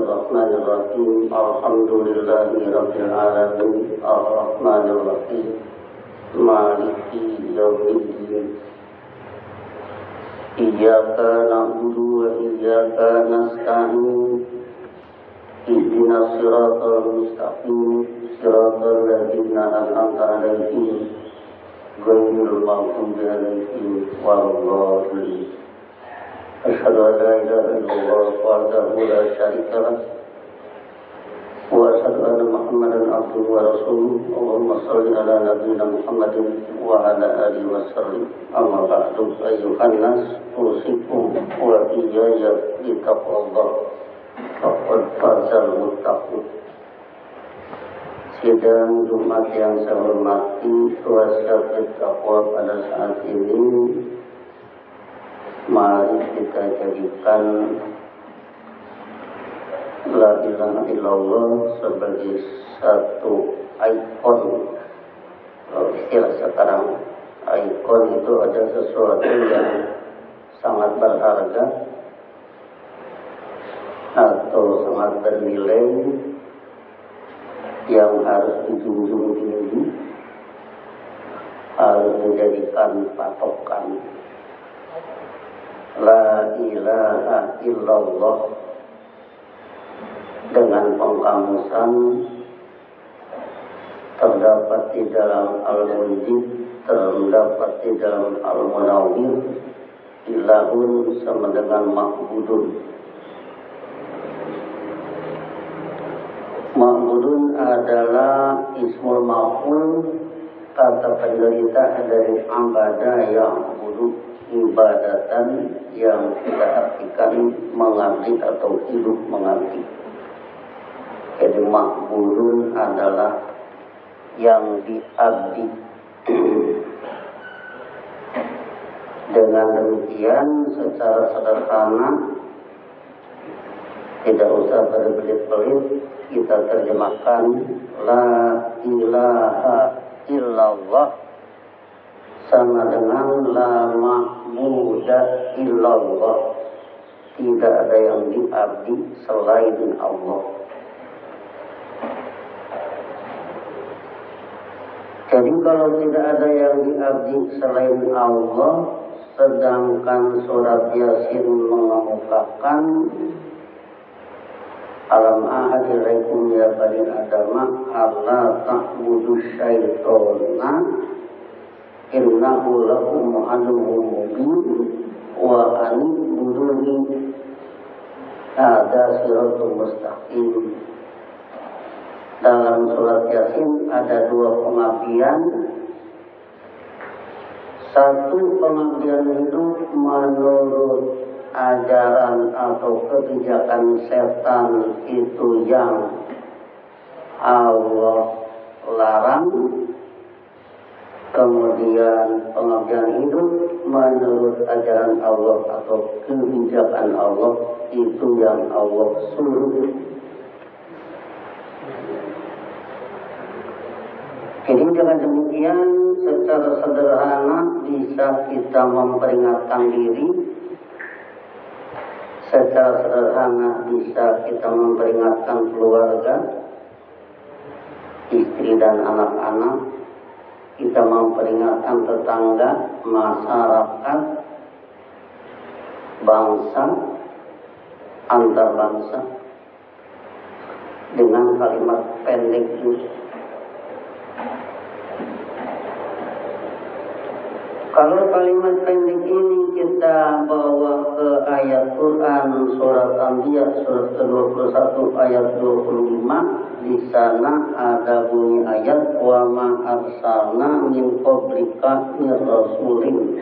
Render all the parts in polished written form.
Bismillahirrahmanirrahim. Alhamdulillahirabbil alamin. Arrahmanirrahim. Maliki yaumiddin. Iyyaka na'budu wa iyyaka nasta'in. Ihdinas siratal mustaqim. Siratal ladzina an'amta 'alaihim ghairil maghdubi 'alaihim waladdallin. Asyhadu an la ilaha illallah wahdahu la syarika lah wa asyhadu anna Muhammadan abduhu wa rasuluh. Allahumma shalli ala nabiyyina Muhammadin wa ala alihi wa sallim. Amma ba'du, ayyuhan nas, usikum wa iyaya bittaqwallah. Faqad fazal muttaqun. Sidang Jumat yang saya hormati, wasiat bertakwa pada saat ini, mari kita jadikan la ilaha illallah sebagai satu ikon. Istilah sekarang, ikon itu ada sesuatu yang sangat berharga atau sangat bernilai yang harus dijunjung tinggi, harus menjadikan patokan. La ilaha illallah dengan pengkamusan terdapat di dalam Al-Mujib, terdapat di dalam Al-Munawwir, ilahun sama dengan ma'budun. Ma'budun adalah ismul maf'ul, kata penderita dari ambada yang budu, ibadatan yang kita artikan mengabdi atau hidup mengabdi. Jadi ma'budun adalah yang diabdi. Dengan demikian secara sederhana, tidak usah berbelit-belit, kita terjemahkan la ilaha illallah sama dengan la ma'buda illallah. Tidak ada yang diabdi selain Allah. Jadi kalau tidak ada yang diabdi selain Allah, sedangkan surat Yasin mengemukakan alam ahad ilaikum ya bani adama alla ta'budu syaitona innahu lakum aduwwun mubin wa anibuduni ada siratul mustaqim. Dalam surat Yasin ada dua pengabdian. Satu, pengabdian hidup menurut ajaran atau kebijakan setan itu yang Allah larang. Kemudian pengabdian hidup menurut ajaran Allah atau kebijakan Allah itu yang Allah suruh. Jadi dengan demikian secara sederhana bisa kita memperingatkan diri, secara sederhana bisa kita memperingatkan keluarga, istri dan anak-anak, kita memperingatkan tetangga, masyarakat, bangsa, antar bangsa dengan kalimat pendek ini. Kalau kalimat pendek ini kita bawa ke ayat Quran surat Anbiya surat ke-21 ayat 25, di sana ada bunyi ayat wa ma arsalna min qablika min rasulin.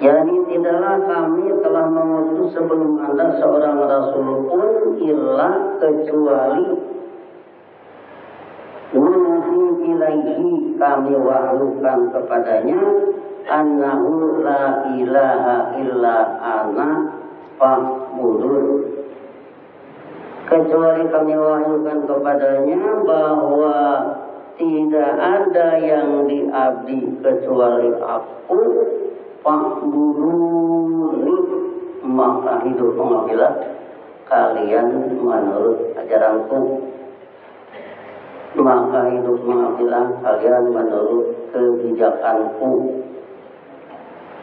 Yani tidaklah kami telah mengutus sebelum Anda seorang rasul pun illa kecuali nuhi ilaihi, kami wahyukan kepadanya annahu la ilaha illa ana fa'budun. Kecuali kami wahyukan kepadanya bahwa tidak ada yang diabdi kecuali aku, fa'buduni, maka hidup mengambillah kalian menurut ajaranku. Maka hidup mengambillah kalian menurut kebijakanku.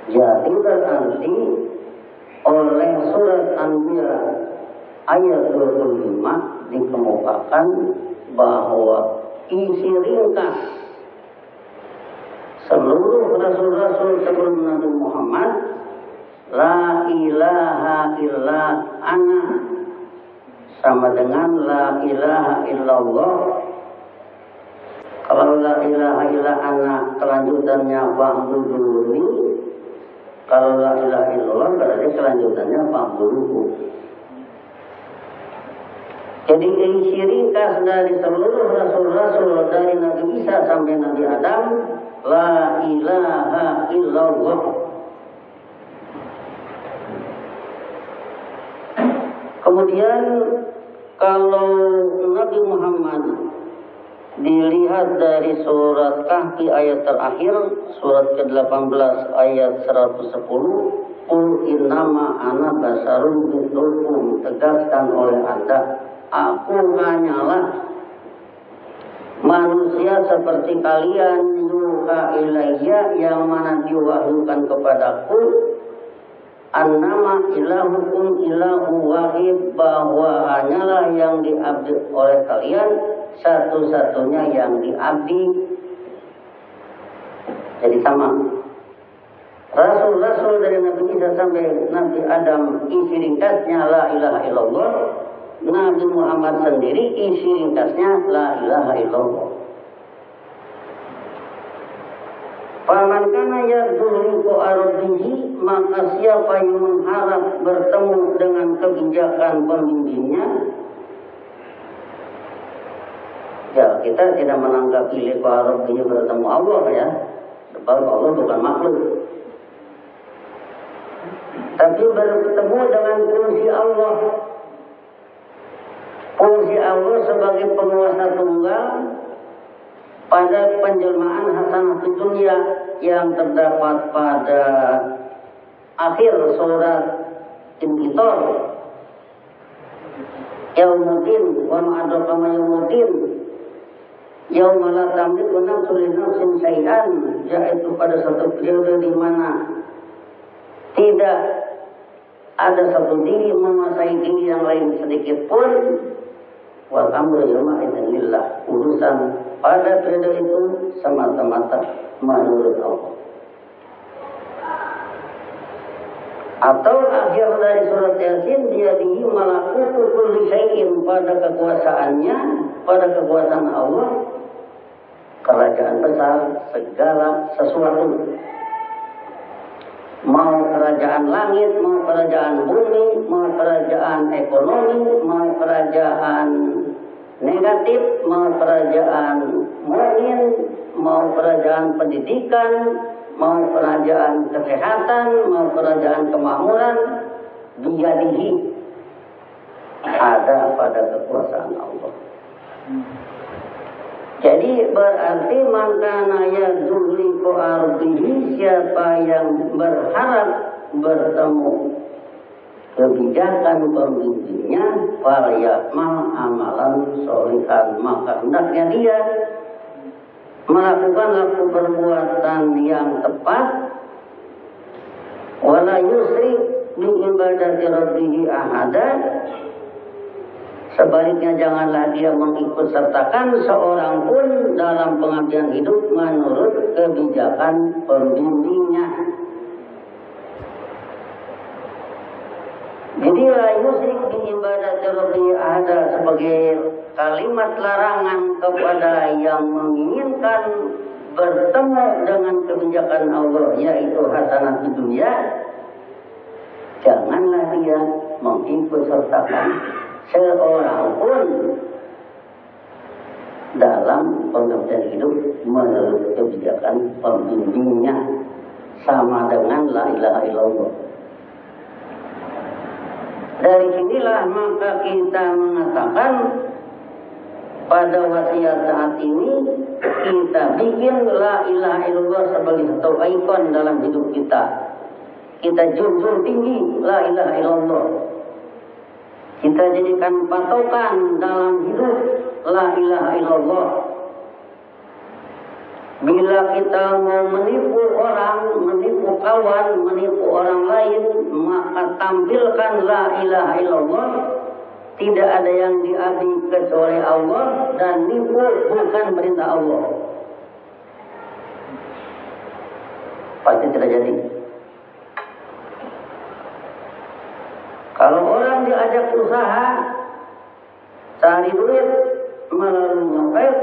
Jadi berarti oleh surat Anbiya ayat 25 dikemukakan bahwa isi ringkas seluruh rasul-rasul sebelum Nabi Muhammad, la ilaha illa ana, sama dengan la ilaha illallah. Kalau la ilaha illa ana kelanjutannya fa'buduni, kalau la ilaha illallah berarti kelanjutannya fa'buduhu. Jadi isi ringkas dari seluruh rasul-rasul dari Nabi Isa sampai Nabi Adam, la ilaha illallah. Kemudian kalau Nabi Muhammad dilihat dari surat Kahfi ayat terakhir, surat ke-18 ayat 110, Qul innama ana basarun mithlukum, tegaskan oleh Anda, aku hanyalah manusia seperti kalian, yuha ilayya, yang mana diwahyukan kepadaku, annama ilahukum ilahu wahid, bahwa hanyalah yang diabdi oleh kalian satu-satunya yang diabdi. Jadi sama rasul-rasul dari Nabi Isa sampai Nabi Adam isi ringkasnya la ilaha illallah. Nabi Muhammad sendiri isi ringkasnya la ilaha illallah. Faman kana yarju liqa'arbihi, maka siapa yang mengharap bertemu dengan kebijakan pemimpinnya, ya kita tidak menanggapi liqa'arbihi bertemu Allah ya, sebab Allah bukan makhluk. Tapi bertemu dengan fungsi Allah. Fungsi Allah sebagai penguasa tunggal pada penjelmaan hasanah dunia yang terdapat pada akhir surat Inqitar. Yaumuddin wa ma'adraka ma yaumuddin. Yauma la tamliku nafsun li nafsin syai'an, yaitu pada satu periode di mana tidak ada satu diri menguasai diri yang lain sedikit pun. Wal amru yawma idzin lillah, urusan pada periode itu semata-mata menurut Allah. Atau akhir dari surat Yasin, dia dihi malakutu kulli syai'in, pada kekuasaannya, pada kekuasaan Allah, kerajaan besar segala sesuatu. Mau kerajaan langit, mau kerajaan bumi, mau kerajaan ekonomi, mau kerajaan negatif, mau kerajaan mu'min, mau kerajaan pendidikan, mau kerajaan kesehatan, mau kerajaan kemakmuran, biyadihi, ada pada kekuasaan Allah. Jadi berarti makana yadzulli ardihi, siapa yang berharap bertemu kebijakan pemimpinnya, falya'mal amalan sholihan, maka hendaknya dia melakukan perbuatan yang tepat, wala yusrik bi ibadati rabbihi ahada. Sebaliknya janganlah dia mengikut sertakan seorang pun dalam pengabdian hidup menurut kebijakan pembimbingnya. Jadi la yusrik bi ibadati rabbihi ahada sebagai kalimat larangan kepada yang menginginkan bertemu dengan kebijakan Allah, yaitu hasanah di dunia. Janganlah dia mengikut sertakan seorang pun dalam pengabdian hidup menurut kebijakan pembimbingnya, sama dengan la ilaha illallah. Dari sinilah maka kita mengatakan pada wasiat saat ini kita bikin la ilaha illallah sebagai satu ikon dalam hidup kita. kita junjung tinggi la ilaha illallah. Kita jadikan patokan dalam hidup la ilaha illallah. Bila kita mau menipu orang, menipu kawan, menipu orang lain, maka tampilkan la ilaha illallah. Tidak ada yang diabdi kecuali Allah, dan nipu bukan perintah Allah. Pasti tidak jadi. Kalau orang diajak usaha, cari duit melalui nyopet,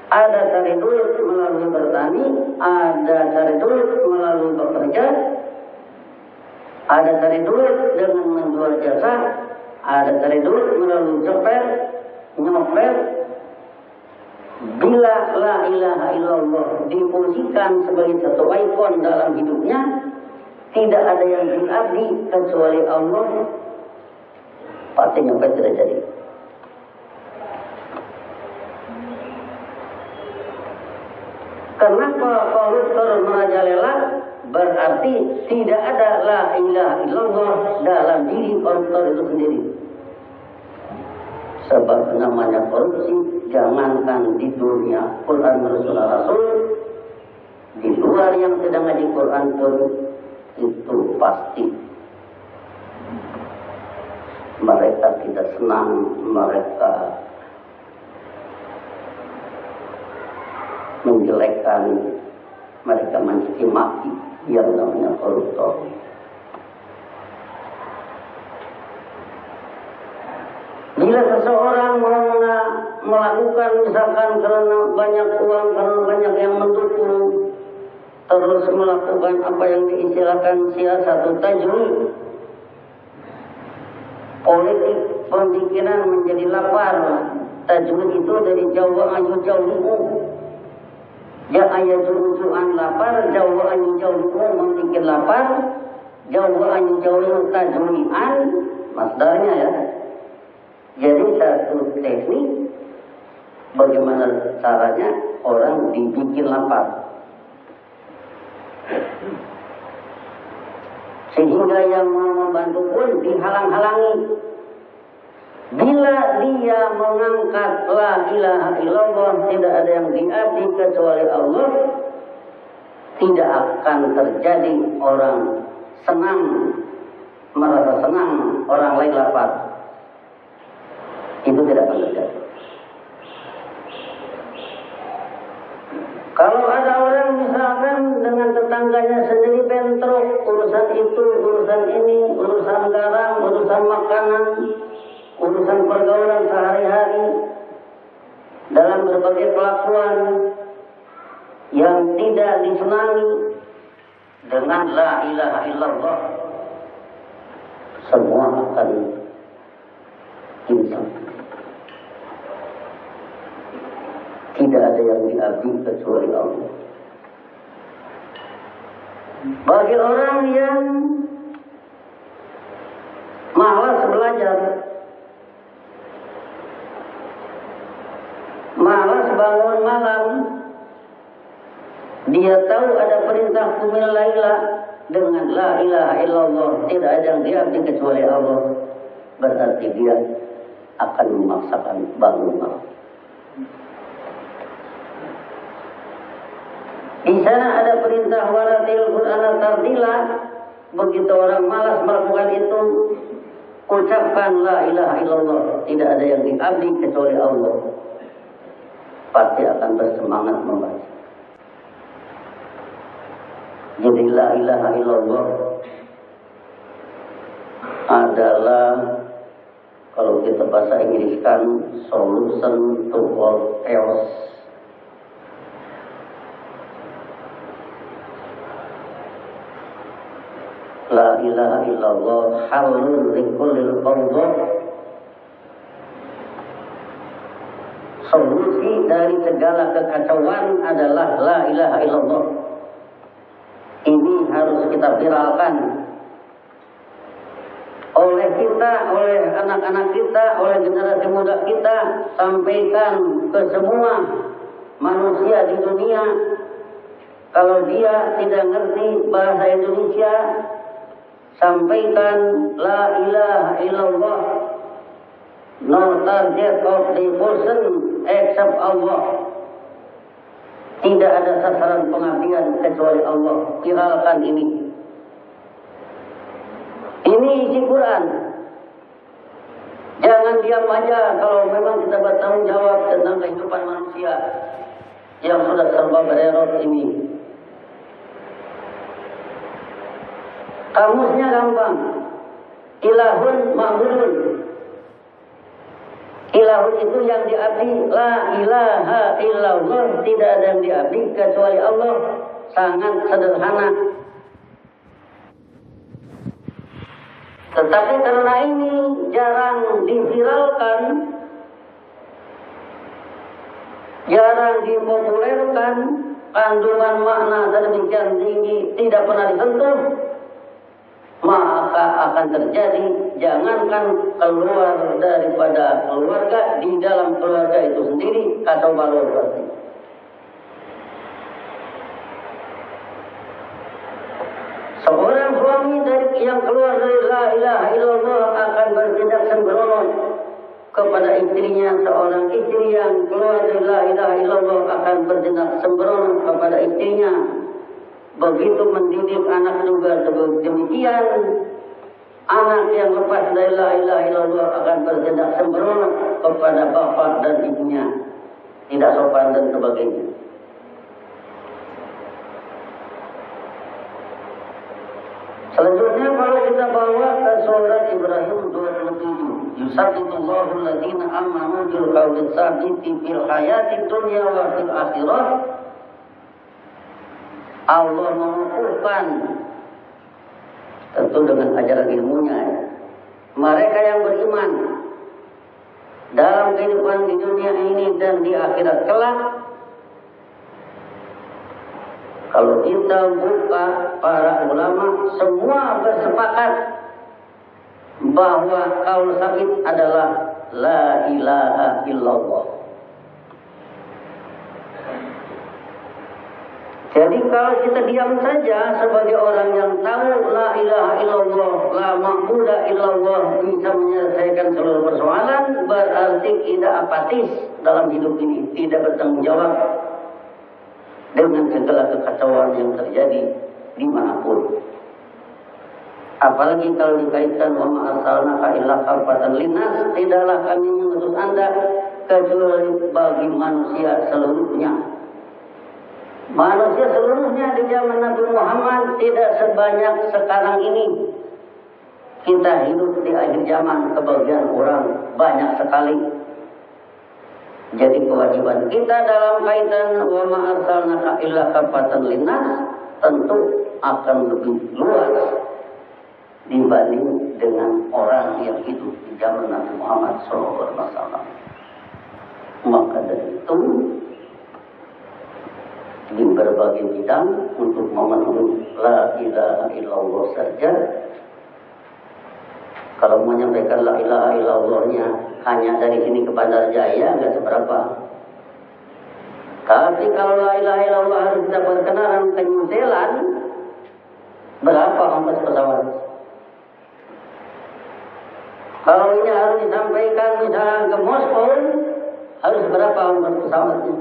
ada cari duit melalui bertani, ada cari duit melalui bekerja, ada cari duit dengan menjual jasa, ada cari duit melalui nyopet. Bila la ilaha illallah difungsikan sebagai satu ikon dalam hidupnya, tidak ada yang diabdi kecuali Allah, pasti nyopet tidak jadi. Kenapa koruptor merajalela? Berarti tidak ada la ilaha illallah dalam diri koruptor itu sendiri. Sebab namanya korupsi, jangankan di dunia Quran Rasul, di luar yang sedang ngaji Quran pun itu pasti mereka tidak senang, mereka menjelekkan, mereka mencaci maki yang namanya koruptor. Bila seseorang mau melakukan misalkan karena banyak uang, karena banyak yang mendukung, terus melakukan apa yang diistilahkan siasatut tajwid, politik pemikiran menjadi lapar. Tajwid itu dari Jawa ayu jauhimu. Ya ayat rujukan lapar, Jawa ayu jauhimu memikir lapar, Jawa ayu jauhimu tajwidan, masdarnya ya. Jadi satu teknik bagaimana caranya orang dibikin lapar. Sehingga yang mau membantu pun dihalang-halangi. Bila dia mengangkat la ilaha illallah, tidak ada yang diabdi kecuali Allah, tidak akan terjadi orang senang, merasa senang orang lain lapar. Itu tidak akan terjadi. Kalau ada orang misalkan dengan tetangganya sendiri bentrok, urusan itu, urusan ini, urusan garam, urusan makanan, urusan pergaulan sehari-hari, dalam berbagai kelakuan yang tidak disenangi, dengan la ilaha illallah, semua akan insaf. Tidak ada yang diabdi kecuali Allah. Bagi orang yang malas belajar, malas bangun malam, dia tahu ada perintah qumil laila dengan la ilaha illallah, tidak ada yang diabdi kecuali Allah, berarti dia akan memaksakan bangun malam. Di sana ada perintah waratil Qur'ana tardila. Begitu orang malas melakukan itu, ucapkan la ilaha illallah, tidak ada yang diabdi kecuali Allah, pasti akan bersemangat membaca. Jadi la ilaha illallah adalah, kalau kita bahasa Inggriskan, solution to all chaos. La ilaha illallah halul likulil fawdha. Solusi dari segala kekacauan adalah la ilaha illallah. Ini harus kita viralkan oleh kita, oleh anak-anak kita, oleh generasi muda kita. Sampaikan ke semua manusia di dunia Kalau dia tidak ngerti bahasa Indonesia, sampaikan la ilaha illallah, no target of devotion except Allah. Tidak ada sasaran pengabdian kecuali Allah. Viralkan ini. Ini isi Quran. Jangan diam aja kalau memang kita bertanggung jawab tentang kehidupan manusia yang sudah serba bererot ini. Kamusnya gampang. Ilahun ma'budun. Ilahun itu yang diabdi. La ilaha illallah. Tidak ada yang diabdi kecuali Allah. Sangat sederhana. Tetapi karena ini jarang diviralkan, jarang dipopulerkan, kandungan makna sedemikian tinggi tidak pernah disentuh, maka akan terjadi jangankan keluar daripada keluarga, di dalam keluarga itu sendiri kacau balau berarti. Seorang suami yang keluar dari la ilaha illallah akan bertindak sembrono kepada istrinya. Seorang istri yang keluar dari la ilaha illallah akan bertindak sembrono kepada istrinya. Begitu mendidik anak juga demikian. Anak yang lepas dari la ilaha illallah akan bertindak sembrono kepada bapak dan ibunya. Tidak sopan dan sebagainya. Selanjutnya kalau kita bawa ke surat Ibrahim 27. Yusabbitullahu alladziina aamanu bil qawli tsabiti fil hayatid dunya wa fil akhirah. Allah mengukuhkan, tentu dengan ajaran ilmunya ya, mereka yang beriman dalam kehidupan di dunia ini dan di akhirat kelak. Kalau kita buka para ulama semua bersepakat bahwa qaul sabit adalah la ilaha illallah. Jadi kalau kita diam saja sebagai orang yang tahu la ilaha illallah, la ma'budu illallah bisa menyelesaikan seluruh persoalan, berarti tidak apatis dalam hidup ini, tidak bertanggung jawab dengan segala kekacauan yang terjadi dimanapun. Apalagi kalau dikaitkan wa ma arsalnaka illa kafatan linnas, tidaklah kami mengutus Anda kecuali bagi manusia seluruhnya. Manusia seluruhnya di zaman Nabi Muhammad tidak sebanyak sekarang ini. Kita hidup di akhir zaman, kebagian orang banyak sekali. Jadi kewajiban kita dalam kaitan wa ma arsalnaka illa kafatan linnas tentu akan lebih luas dibanding dengan orang yang hidup di zaman Nabi Muhammad SAW. Maka dari itu di berbagai bidang untuk memenuhi la ilaha illallah saja. Kalau menyampaikan la ilaha illallahnya hanya dari sini ke Bandar Jaya nggak seberapa. Tapi kalau la ilaha illallah harus kita perkenalan ke New Zealand, berapa ongkos pesawat? Kalau ini harus disampaikan misalnya ke Moskow, harus berapa ongkos pesawatnya?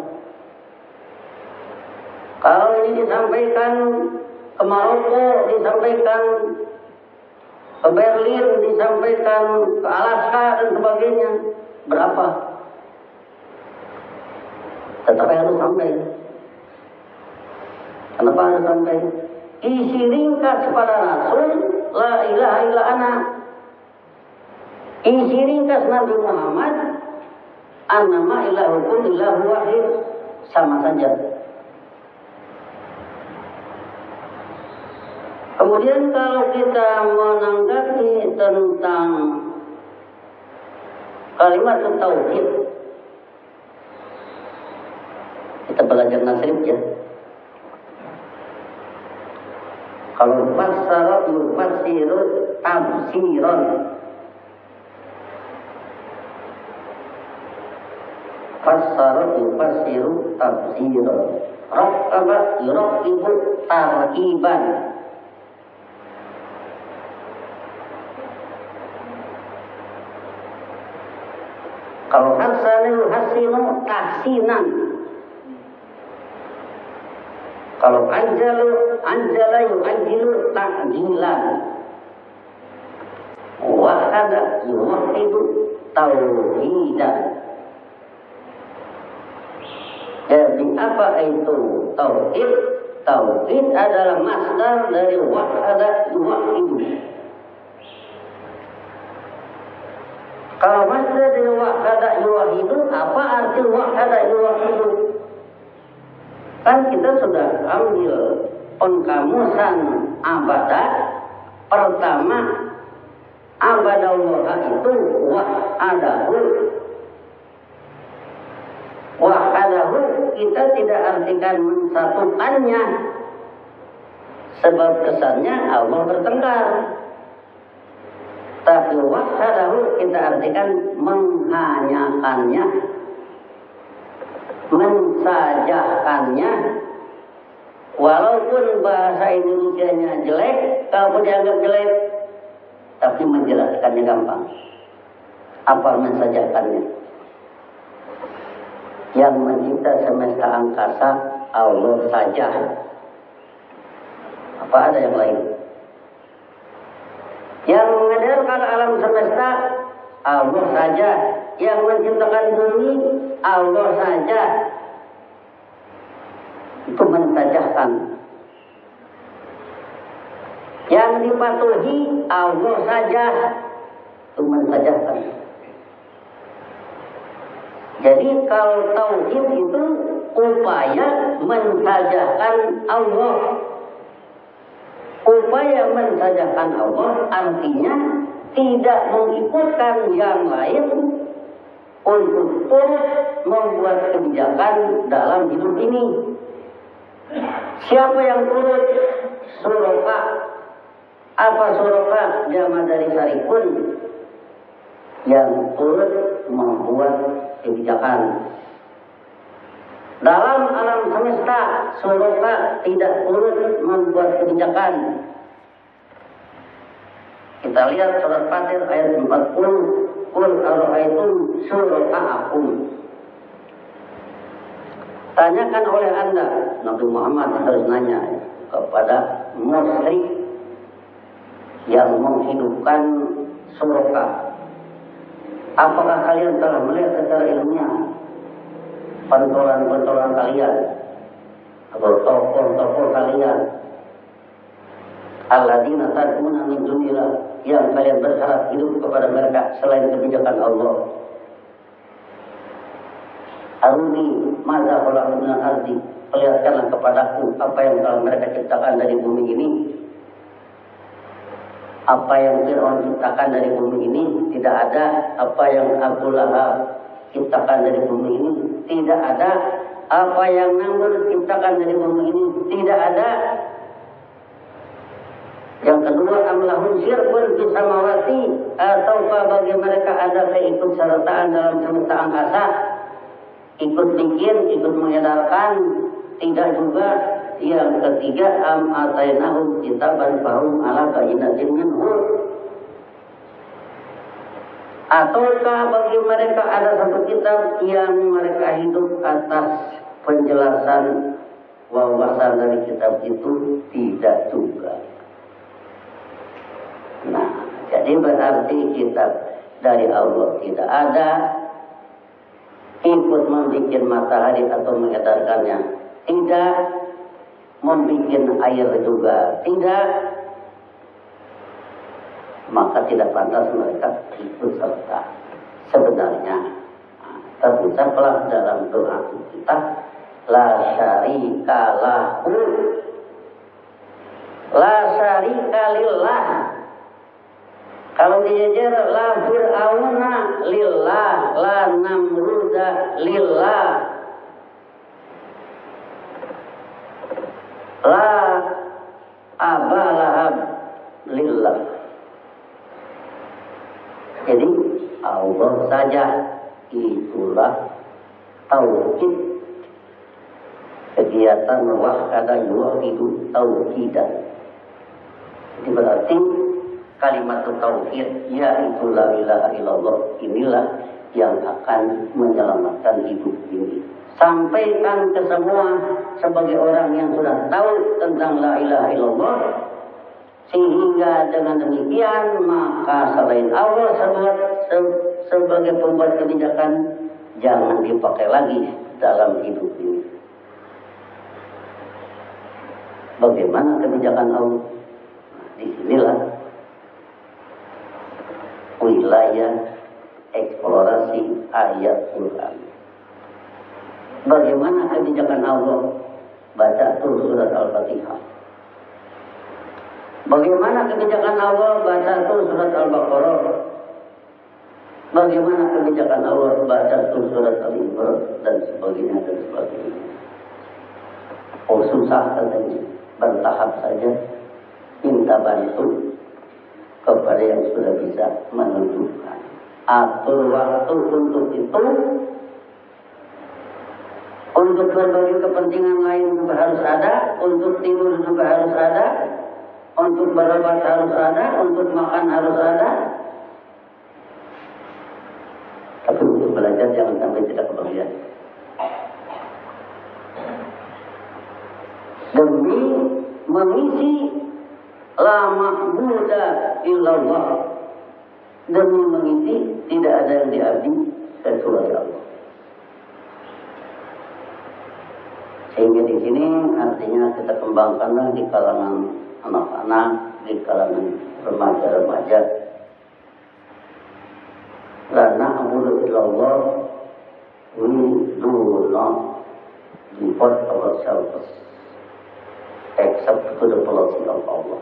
Kalau ini disampaikan ke Maroko, disampaikan ke Berlin, disampaikan ke Alaska dan sebagainya, berapa? Tetapi harus sampai. Kenapa harus sampai? Isi ringkas pada Rasul, la ilaha illa ana. Isi ringkas Nabi Muhammad, annama ilahukum illahu wahid, sama saja. Kemudian kalau kita menanggapi tentang kalimat tauhid, kita belajar nasrib ya. Kalau fassara yufassiru tafsiran, fassara yufassiru tafsiran. Raqqaba yuraqibu tarqiban. Kalau hasana yuhasinu tahsinan. Kalau anjala yu'ajjilu ta'jilan. Wahada yuwahidu tauhidan. Jadi apa itu tauhid? Tauhid adalah masdar dari wahada yuwahidu. Kalau masdar dari wahada yuwahidu, apa arti wahada yuwahidu? Kan kita sudah ambil pengkamusan abadah. Pertama, abadallah itu wahadahu. Wahadahu kita tidak artikan mensatukannya, sebab kesannya Allah bertengkar. Tapi wahadahu kita artikan menghanyakannya, mensajakannya. Walaupun bahasa Indonesianya jelek, kalau dianggap jelek, tapi menjelaskannya gampang. Apa mensajakannya? Yang mencipta semesta angkasa Allah saja. Apa ada yang lain? Yang mengedarkan alam semesta Allah saja. Yang menciptakan bumi Allah saja. Itu mensajahkan. Yang dipatuhi Allah saja. Itu mensajahkan. Jadi kalau tauhid itu upaya mensajahkan Allah. Upaya mensajahkan Allah artinya tidak mengikutkan yang lain untuk turut membuat kebijakan dalam hidup ini. Siapa yang turut? Suraka. Apa suraka? Jama dari sarikun. Yang turut membuat kebijakan. Dalam alam semesta, suraka tidak turut membuat kebijakan. Kita lihat surat Fatir ayat 40. Qul ara'aytum syuraka'akum. Tanyakan oleh Anda, Nabi Muhammad harus nanya kepada musyrik yang menghidupkan suraka. Apakah kalian telah melihat secara ilmiah pentolan-pentolan kalian atau tokoh-tokoh kalian alladzina tad'una min dunillah, yang kalian berharap hidup kepada mereka selain kebijakan Allah? Aruni madza khalaqna minal ardi, perlihatkanlah kepadaku apa yang telah mereka ciptakan dari bumi ini. Apa yang Fir'aun ciptakan dari bumi ini tidak ada. Apa yang Abu Lahab ciptakan dari bumi ini tidak ada. Apa yang Namrud ciptakan dari bumi ini tidak ada. Yang kedua, amlahum syirkun fis samawati, ataukah bagi mereka ada keikutsertaan dalam semesta angkasa, ikut bikin, ikut mengedarkan? Tidak juga. Yang ketiga, am atainahum kitaban fahum ala bayyinatin minhu, ataukah bagi mereka ada satu kitab yang mereka hidup atas penjelasan wawasan dari kitab itu? Tidak juga. Nah, jadi berarti kitab dari Allah tidak ada. Ikut membuat matahari atau mengedarkannya tidak. Membuat air juga tidak. Maka tidak pantas mereka ikut serta. Sebenarnya terucaplah dalam doa kita, la syarika lahu, la syarika lillah. Kalau dijejer, la fir'auna lillah, la namruda lillah, la Aba Lahab lillah. Jadi Allah saja, itulah tauhid. Jadi kegiatan wahada yuwahidu tauhidan. Jadi berarti kalimat tauhid yaitu la ilaha illallah inilah yang akan menyelamatkan hidup ini. Sampaikan ke semua sebagai orang yang sudah tahu tentang la ilaha illallah, sehingga dengan demikian maka selain Allah sebagai pembuat kebijakan jangan dipakai lagi dalam hidup ini. Bagaimana kebijakan Allah? Disinilah wilayah eksplorasi ayat Quran. Bagaimana kebijakan Allah? Baca tuh surat Al-Fatihah. Bagaimana kebijakan Allah? Baca tuh surat Al-Baqarah. Bagaimana kebijakan Allah? Baca tuh surat Al-Imran dan sebagainya dan sebagainya. Oh susah katanya, bertahap saja. Minta bantu kepada yang sudah bisa menentukan. Atur waktu untuk itu. Untuk berbagai kepentingan lain juga harus ada. Untuk tidur juga harus ada. Untuk berobat harus ada. Untuk makan harus ada. Tapi untuk belajar jangan sampai tidak kebagian. Demi mengisi la ma'buda illallah, demi mengisi tidak ada yang diabdi kecuali Allah. Sehingga di sini artinya kita kembangkanlah di kalangan anak-anak, di kalangan remaja-remaja. La na'budu illallah, we do not devote ourselves except to the policy of Allah.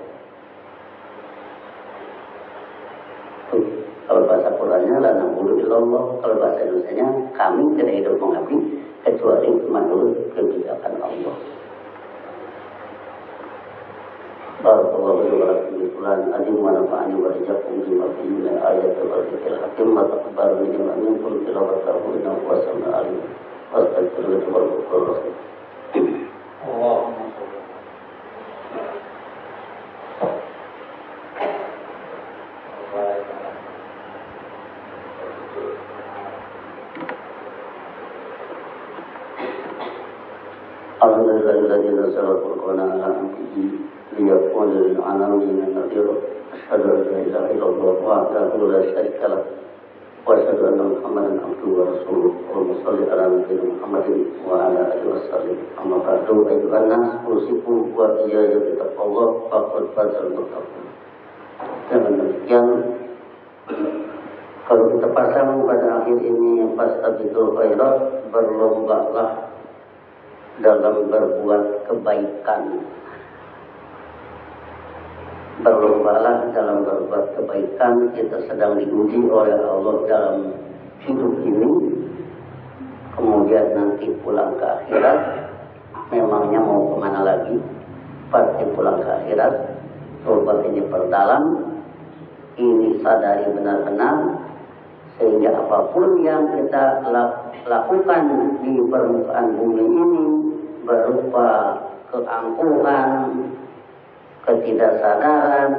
Kalau bahasa Qurannya la na'budu illallah, kalau bahasa Indonesianya kami tidak hidup mengabdi kecuali menurut kebijakan Allah. Barakallahu wa lakum bi Qur'an azim wa nafa'ani wa iyyakum bima fihi min ayati wa dzikril hakim wa taqabbalu minkum tilawatahu innahu huwas-sami'ul 'alim. Astaghfirullaha wa atubu ilaih. Allahumma الذي نزل القرآن على عبده ليكون للعالمين نذيرا أشهد أن لا إله إلا الله وحده لا شريك له وأشهد أن محمدا عبده ورسوله اللهم صل على نبينا محمد وعلى آله وسلم أما بعد أيها الناس أوصيكم وإياي بتقوى الله فقد فاز المتقون. Dengan demikian kalau kita pasang pada akhir ini fastabiqul khairat, berlombalah dalam berbuat kebaikan. Berlombalah dalam berbuat kebaikan. Kita sedang diuji oleh Allah dalam hidup ini. Kemudian nanti pulang ke akhirat. Memangnya mau kemana lagi? Pasti pulang ke akhirat. Coba ini perdalam. Ini sadari benar-benar. Sehingga apapun yang kita lakukan di permukaan bumi ini berupa keangkuhan, ketidaksadaran,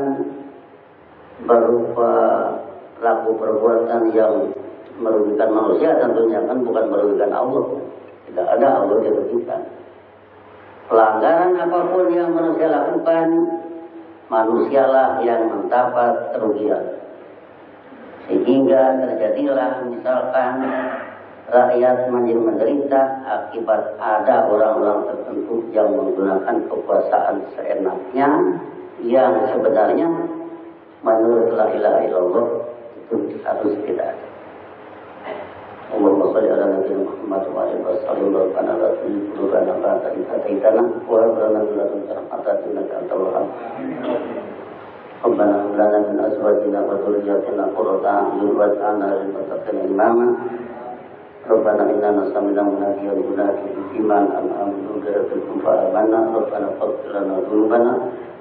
berupa laku perbuatan yang merugikan manusia, tentunya kan bukan merugikan Allah. Tidak ada Allah dirugikan. Pelanggaran apapun yang manusia lakukan, manusialah yang mendapat kerugian. Sehingga terjadilah misalkan rakyat menjadi menderita akibat ada orang-orang tertentu yang menggunakan kekuasaan seenaknya, yang sebenarnya menurut la ilaha illallah itu harus tidak ada. Allahumma shalli ala nabiyyina Muhammad wa alihi wasallam. Rabbana la tuzigh qulubana ba'da idh hadaytana wa hab lana min ladunka rahmatan innaka antal wahhab. Rabbana hab lana min azwajina wa dhurriyyatina qurrata a'yun waj'alna lil muttaqina imama. Rabbana inna sami'na munadiyan yunadi bil iman an aminu bi rabbikum fa amanna. Rabbana faghfir lana dhunubana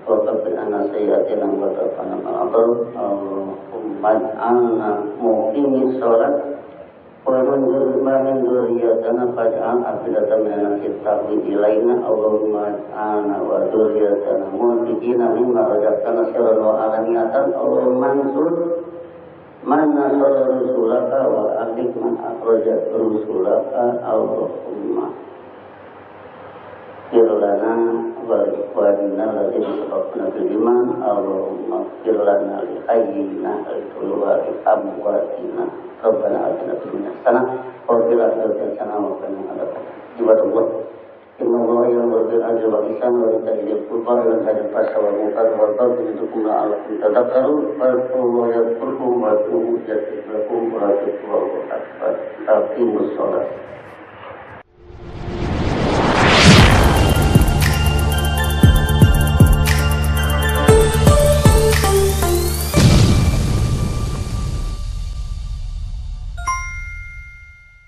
wa kaffir 'anna sayyi'atina wa tawaffana ma'al abrar. Allahumma ij'alna muqimis shalah ومن ذريتنا فاجعل أفئدة من الناس تهوي إلينا اللهم اجعلنا وذريتنا منفقين مما رزقتنا سرا وعلانية اللهم انصر من نصر رسولك وأهلك من أخرج رسولك اللهم اغفر لنا ولإخواننا الذين سبقونا بالإيمان اللهم اغفر لنا لحينا ولأمواتنا ربنا آتنا في الدنيا حسنة وفي الآخرة حسنة وقنا عذاب النار. الله إن الله يأمر بالعدل والإحسان وإيتاء ذي القربى وينهى عن الفحشاء والمنكر والبغي يعظكم لعلكم تذكرون فاذكروا الله يذكركم وادعوه يستجب لكم ولذكر الله أكبر. أقيموا الصلاة.